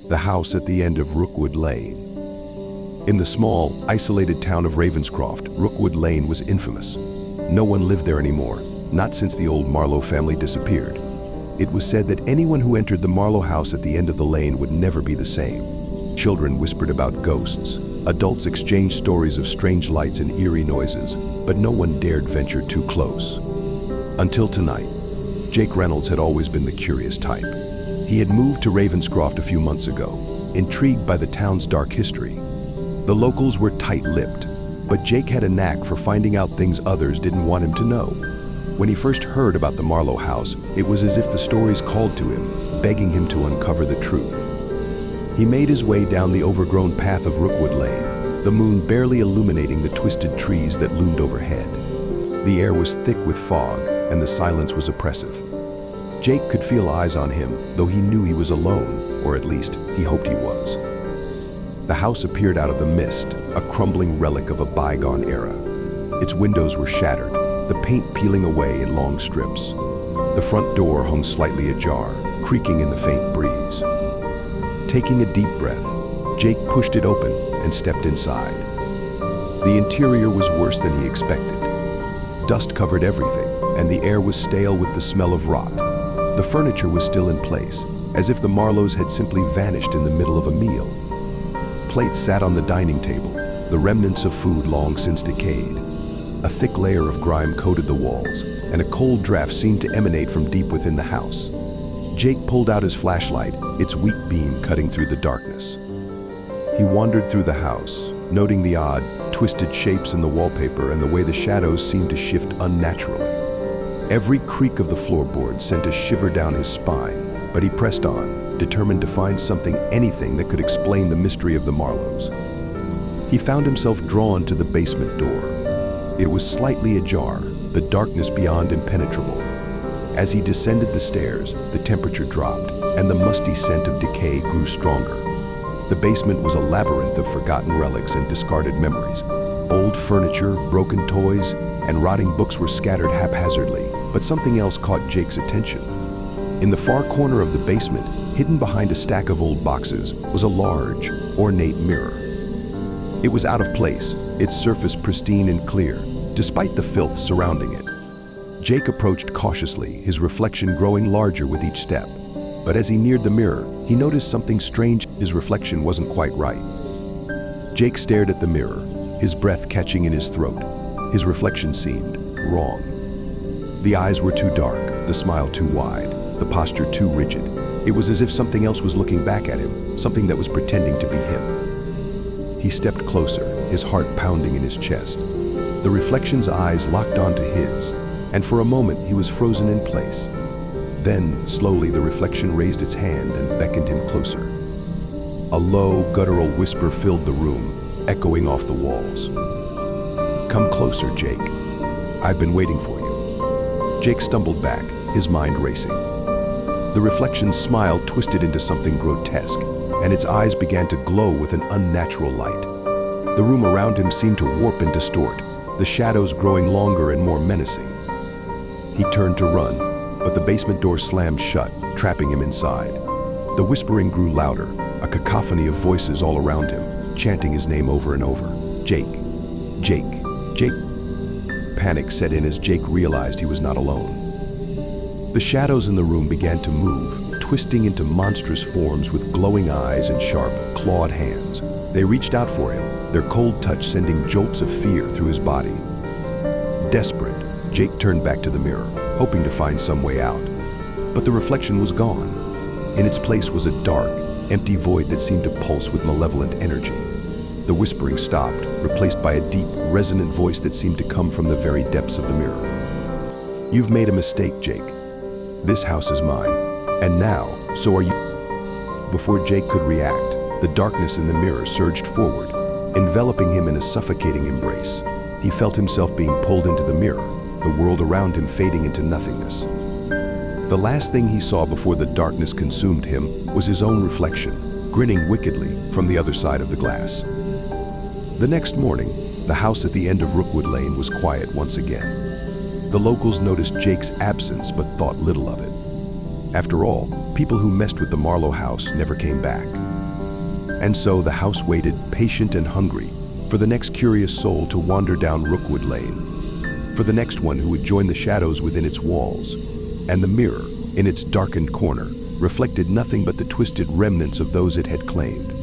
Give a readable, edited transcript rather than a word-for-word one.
the house at the end of Rookwood Lane. In the small, isolated town of Ravenscroft, Rookwood Lane was infamous. No one lived there anymore, not since the old Marlowe family disappeared. It was said that anyone who entered the Marlowe house at the end of the lane would never be the same. Children whispered about ghosts. Adults exchanged stories of strange lights and eerie noises, but no one dared venture too close. Until tonight, Jake Reynolds had always been the curious type. He had moved to Ravenscroft a few months ago, intrigued by the town's dark history. The locals were tight-lipped, but Jake had a knack for finding out things others didn't want him to know. When he first heard about the Marlowe house, it was as if the stories called to him, begging him to uncover the truth. He made his way down the overgrown path of Rookwood Lane, the moon barely illuminating the twisted trees that loomed overhead. The air was thick with fog, and the silence was oppressive. Jake could feel eyes on him, though he knew he was alone, or at least he hoped he was. The house appeared out of the mist, a crumbling relic of a bygone era. Its windows were shattered, the paint peeling away in long strips. The front door hung slightly ajar, creaking in the faint breeze. Taking a deep breath, Jake pushed it open and stepped inside. The interior was worse than he expected. Dust covered everything, and the air was stale with the smell of rot. The furniture was still in place, as if the Marlowes had simply vanished in the middle of a meal. Plates sat on the dining table, the remnants of food long since decayed. A thick layer of grime coated the walls, and a cold draft seemed to emanate from deep within the house. Jake pulled out his flashlight, its weak beam cutting through the darkness. He wandered through the house, noting the odd, twisted shapes in the wallpaper and the way the shadows seemed to shift unnaturally. Every creak of the floorboard sent a shiver down his spine, but he pressed on, determined to find anything that could explain the mystery of the Marlowes. He found himself drawn to the basement door. It was slightly ajar, the darkness beyond impenetrable. As he descended the stairs, the temperature dropped, and the musty scent of decay grew stronger. The basement was a labyrinth of forgotten relics and discarded memories. Old furniture, broken toys, and rotting books were scattered haphazardly, but something else caught Jake's attention. In the far corner of the basement, hidden behind a stack of old boxes, was a large, ornate mirror. It was out of place, its surface pristine and clear, despite the filth surrounding it. Jake approached cautiously, his reflection growing larger with each step. But as he neared the mirror, he noticed something strange. His reflection wasn't quite right. Jake stared at the mirror, his breath catching in his throat. His reflection seemed wrong. The eyes were too dark, the smile too wide, the posture too rigid. It was as if something else was looking back at him, something that was pretending to be him. He stepped closer, his heart pounding in his chest. The reflection's eyes locked onto his, and for a moment he was frozen in place. Then, slowly, the reflection raised its hand and beckoned him closer. A low, guttural whisper filled the room, echoing off the walls. "Come closer, Jake. I've been waiting for you." Jake stumbled back, his mind racing. The reflection's smile twisted into something grotesque, and its eyes began to glow with an unnatural light. The room around him seemed to warp and distort, the shadows growing longer and more menacing. He turned to run, but the basement door slammed shut, trapping him inside. The whispering grew louder, a cacophony of voices all around him, chanting his name over and over. "Jake, Jake, Jake." Panic set in as Jake realized he was not alone. The shadows in the room began to move, twisting into monstrous forms with glowing eyes and sharp, clawed hands. They reached out for him, their cold touch sending jolts of fear through his body. Desperate, Jake turned back to the mirror, hoping to find some way out. But the reflection was gone. In its place was a dark, empty void that seemed to pulse with malevolent energy. The whispering stopped, replaced by a deep, resonant voice that seemed to come from the very depths of the mirror. "You've made a mistake, Jake. This house is mine, and now, so are you." Before Jake could react, the darkness in the mirror surged forward, enveloping him in a suffocating embrace. He felt himself being pulled into the mirror, the world around him fading into nothingness. The last thing he saw before the darkness consumed him was his own reflection, grinning wickedly from the other side of the glass. The next morning, the house at the end of Rookwood Lane was quiet once again. The locals noticed Jake's absence but thought little of it. After all, people who messed with the Marlowe house never came back. And so the house waited, patient and hungry, for the next curious soul to wander down Rookwood Lane, for the next one who would join the shadows within its walls. And the mirror, in its darkened corner, reflected nothing but the twisted remnants of those it had claimed.